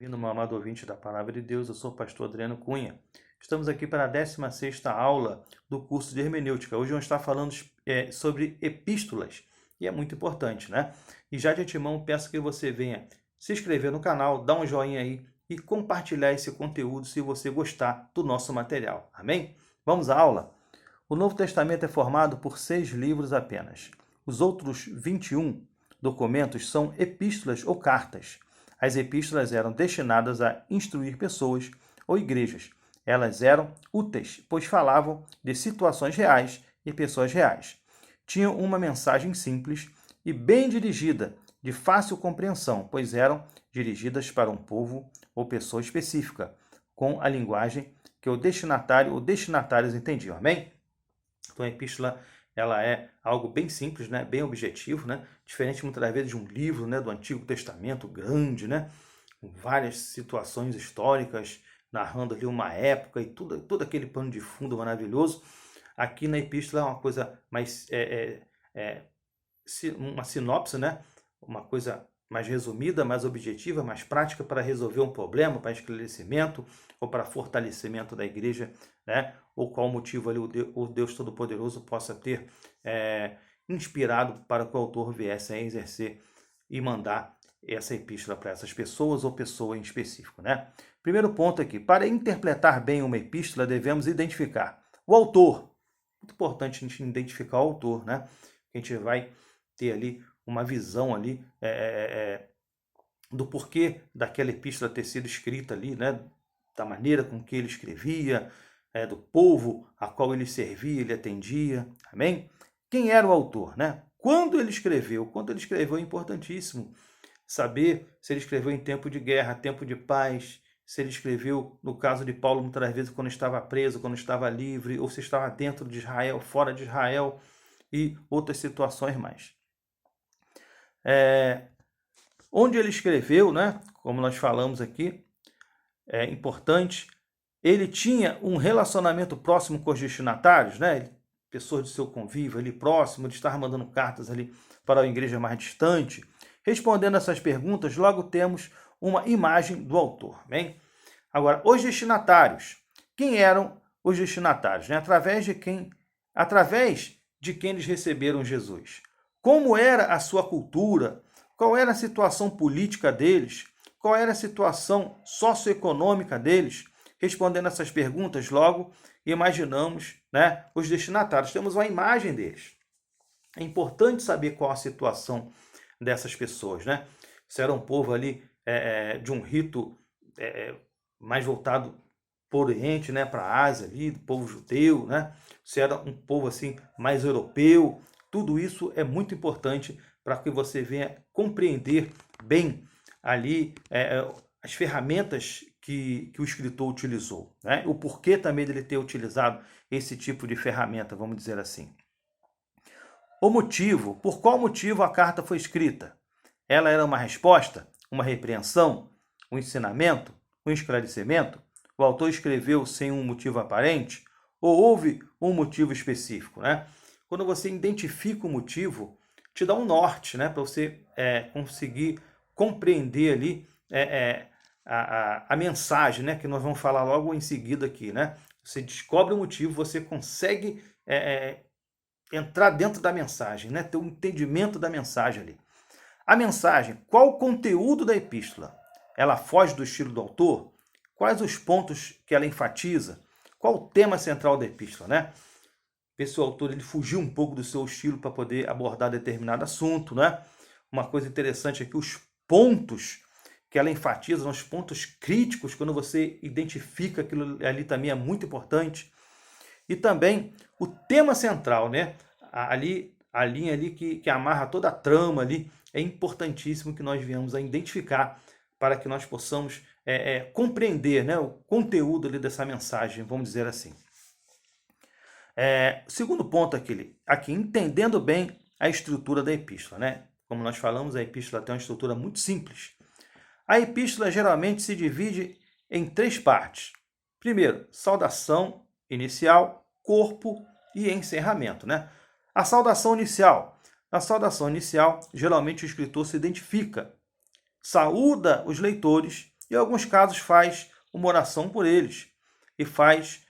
Vindo, meu amado ouvinte da Palavra de Deus, eu sou o pastor Adriano Cunha. Estamos aqui para a 16ª aula do curso de Hermenêutica. Hoje vamos estar falando sobre epístolas, e é muito importante, né? E já de antemão, peço que você venha se inscrever no canal, dar um joinha aí e compartilhar esse conteúdo se você gostar do nosso material. Amém? Vamos à aula? O Novo Testamento é formado por 6 livros apenas. Os outros 21 documentos são epístolas ou cartas. As epístolas eram destinadas a instruir pessoas ou igrejas. Elas eram úteis, pois falavam de situações reais e pessoas reais. Tinham uma mensagem simples e bem dirigida, de fácil compreensão, pois eram dirigidas para um povo ou pessoa específica, com a linguagem que o destinatário ou destinatários entendiam. Amém? Então a epístola ela é algo bem simples, né? Bem objetivo, né? Diferente muitas vezes de um livro, né? Do Antigo Testamento grande, né? Com várias situações históricas, narrando ali uma época e todo aquele pano de fundo maravilhoso. Aqui na epístola é uma coisa mais uma sinopse, né? Uma coisa mais resumida, mais objetiva, mais prática para resolver um problema, para esclarecimento ou para fortalecimento da igreja, né? Ou qual motivo ali o Deus Todo-Poderoso possa ter inspirado para que o autor viesse a exercer e mandar essa epístola para essas pessoas ou pessoa em específico, né? Primeiro ponto aqui, para interpretar bem uma epístola, devemos identificar o autor. Muito importante a gente identificar o autor, né? A gente vai ter ali uma visão ali do porquê daquela epístola ter sido escrita ali, né? Da maneira com que ele escrevia, do povo a qual ele servia, ele atendia, amém? Quem era o autor, né? Quando ele escreveu é importantíssimo saber se ele escreveu em tempo de guerra, tempo de paz, se ele escreveu, no caso de Paulo, muitas vezes quando estava preso, quando estava livre, ou se estava dentro de Israel, fora de Israel e outras situações mais. Onde ele escreveu, né? Como nós falamos aqui, é importante. Ele tinha um relacionamento próximo com os destinatários, né? Pessoas de seu convívio ali próximo, de estar mandando cartas ali para a igreja mais distante. Respondendo essas perguntas, logo temos uma imagem do autor. Bem? Agora, os destinatários. Quem eram os destinatários? Né? Através de quem eles receberam Jesus. Como era a sua cultura? Qual era a situação política deles? Qual era a situação socioeconômica deles? Respondendo essas perguntas, logo imaginamos, né, os destinatários. Temos uma imagem deles. É importante saber qual a situação dessas pessoas, né? Se era um povo ali de um rito mais voltado para o Oriente, né, para a Ásia ali, do povo judeu, né? Se era um povo assim mais europeu, tudo isso é muito importante para que você venha compreender bem ali as ferramentas que o escritor utilizou, né? O porquê também dele ter utilizado esse tipo de ferramenta, vamos dizer assim. O motivo, por qual motivo a carta foi escrita? Ela era uma resposta, uma repreensão, um ensinamento, um esclarecimento? O autor escreveu sem um motivo aparente? Ou houve um motivo específico, né? Quando você identifica o motivo, te dá um norte, né? Para você conseguir compreender ali a mensagem, né? Que nós vamos falar logo em seguida aqui, né? Você descobre o motivo, você consegue entrar dentro da mensagem, né? Ter um entendimento da mensagem ali. A mensagem, qual o conteúdo da epístola? Ela foge do estilo do autor? Quais os pontos que ela enfatiza? Qual o tema central da epístola, né? Ver se o autor ele fugiu um pouco do seu estilo para poder abordar determinado assunto, né? Uma coisa interessante aqui, os pontos que ela enfatiza, os pontos críticos, quando você identifica aquilo ali também é muito importante. E também o tema central, né? A linha ali que amarra toda a trama ali, é importantíssimo que nós venhamos a identificar para que nós possamos compreender, né, o conteúdo ali dessa mensagem, vamos dizer assim. Segundo ponto aqui, entendendo bem a estrutura da epístola, né? Como nós falamos, a epístola tem uma estrutura muito simples. A epístola geralmente se divide em 3 partes. Primeiro, saudação inicial, corpo e encerramento, né? A saudação inicial. Na saudação inicial, geralmente o escritor se identifica, saúda os leitores E em alguns casos faz uma oração por eles e faz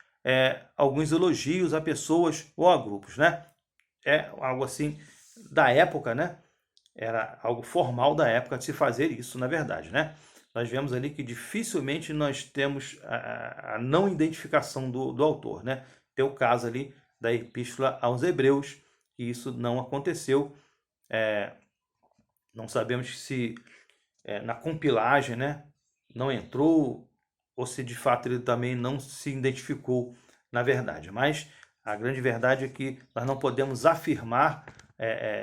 alguns elogios a pessoas ou a grupos, né? É algo assim da época, né? Era algo formal da época de se fazer isso, na verdade, né? Nós vemos ali que dificilmente nós temos a não identificação do autor, né? Tem o caso ali da Epístola aos Hebreus, que isso não aconteceu. Não sabemos se na compilagem, né, não entrou, ou se de fato ele também não se identificou na verdade. Mas a grande verdade é que nós não podemos afirmar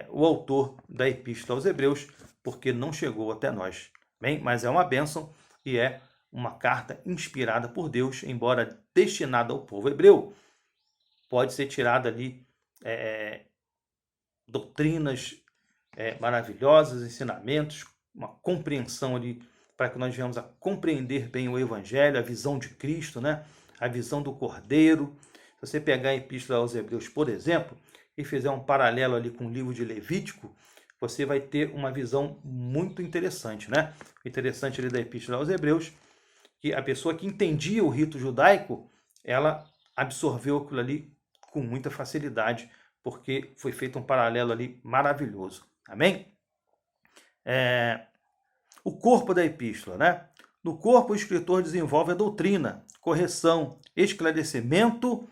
o autor da Epístola aos Hebreus, porque não chegou até nós. Bem, mas é uma bênção e é uma carta inspirada por Deus, embora destinada ao povo hebreu. Pode ser tirada ali doutrinas maravilhosas, ensinamentos, uma compreensão ali para que nós venhamos a compreender bem o Evangelho, a visão de Cristo, né? A visão do Cordeiro. Se você pegar a Epístola aos Hebreus, por exemplo, e fizer um paralelo ali com o livro de Levítico, você vai ter uma visão muito interessante, né? O interessante ali da Epístola aos Hebreus, que a pessoa que entendia o rito judaico, ela absorveu aquilo ali com muita facilidade, porque foi feito um paralelo ali maravilhoso. Amém? O corpo da epístola, né? No corpo, o escritor desenvolve a doutrina, correção, esclarecimento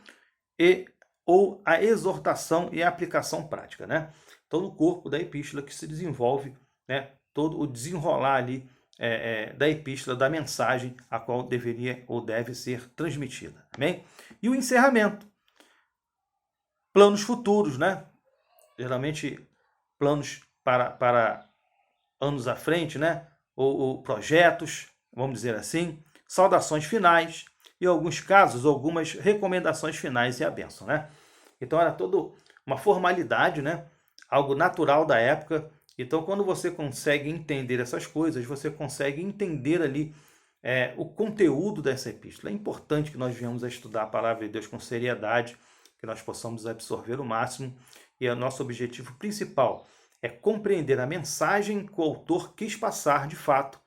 ou a exortação e a aplicação prática, né? Então, no corpo da epístola que se desenvolve, né, todo o desenrolar ali da epístola, da mensagem a qual deveria ou deve ser transmitida. Amém? E o encerramento. Planos futuros, né? Geralmente, planos para anos à frente, né? Ou projetos, vamos dizer assim, saudações finais e, em alguns casos, algumas recomendações finais e a bênção, né? Então, era toda uma formalidade, né? Algo natural da época. Então, quando você consegue entender essas coisas, você consegue entender ali o conteúdo dessa epístola. É importante que nós venhamos a estudar a palavra de Deus com seriedade, que nós possamos absorver o máximo. E o nosso objetivo principal é compreender a mensagem que o autor quis passar de fato,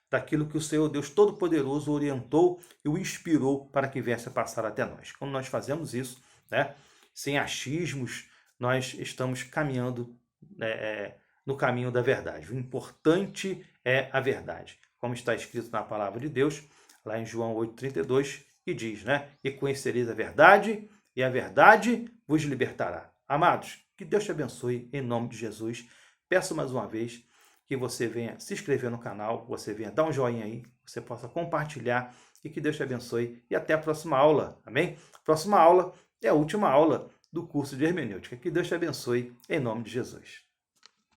daquilo que o Senhor Deus Todo-Poderoso orientou e o inspirou para que viesse a passar até nós. Quando nós fazemos isso, né, sem achismos, nós estamos caminhando no caminho da verdade. O importante é a verdade. Como está escrito na palavra de Deus, lá em João 8,32, que diz, né? E conhecereis a verdade, e a verdade vos libertará. Amados, que Deus te abençoe em nome de Jesus. Peço mais uma vez que você venha se inscrever no canal, você venha dar um joinha aí, você possa compartilhar e que Deus te abençoe. E até a próxima aula, amém? Próxima aula é a última aula do curso de hermenêutica. Que Deus te abençoe em nome de Jesus.